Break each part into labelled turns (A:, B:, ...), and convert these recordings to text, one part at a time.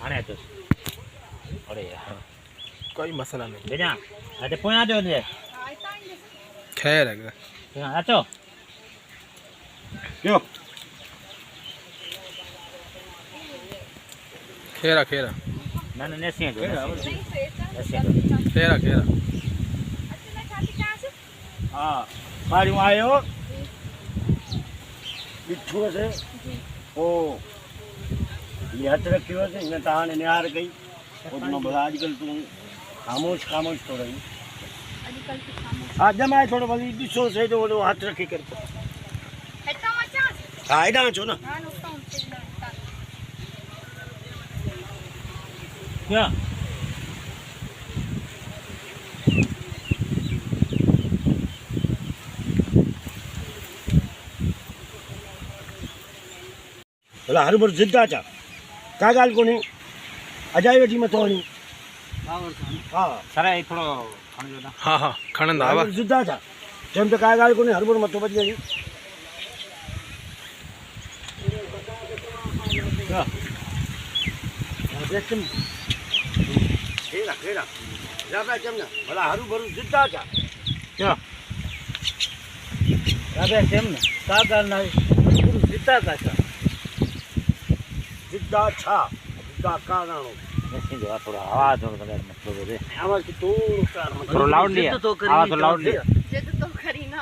A: आने तो अरे यार
B: कोई मसला नहीं
A: बेजा अरे पोया दो दे
B: खैर है
A: आचो
C: क्यों
B: खेरा खेरा
A: ना नेसी दो
B: खेरा खेरा
C: हाँ मारी आयो बिच्छू से ओ ये हथ रखी हो से न ताने निहार गई और न बड़ा आजकल तू खामोश खामोश तो रही
D: आजकल तो खामोश
C: आज मैं थोड़ा बड़ी बिच्छू से जो वो हाथ रखी करते
D: हेटा मचा
C: हाँ इधर छो ना
D: हां नुस्ता उनसे ना
A: क्या
C: बोला हर बार जिद्दा चा क्या गाल को नहीं अजाई वेठी में तो नहीं हाँ
A: सरा ये थोड़ा खाने दो ना
B: हाँ हाँ खनंद आवा
C: जिद्दा चा जम तो क्या गाल को नहीं हर बार मत तो बच गई
A: क्या
C: देखम खेला खेला जाबा जमना भला हरू भरू जिद्दा चा
A: क्या अबे सेम ना का करना है गुरु सीता का था
C: जिद्दा छा जिद्दा का गानो
A: नेसी दो थोड़ा आवाज हो बगैर मत बोलो रे
C: आवाज की तो कार मत
A: थोड़ा लाउड लिया आवाज तो लाउड लिया
D: जिद तो करी ना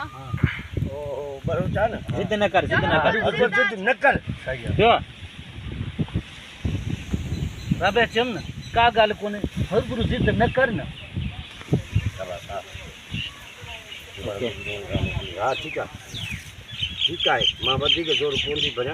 C: ओ बरो चा ना
A: जिद न कर जिद न कर
C: जिद न कर सही है
A: क्यों अबे सेम ना का गाल कोने हर गुरु जिद न कर ना
C: हाँ ठीक है मां बदी के जोर पूंजी भरिया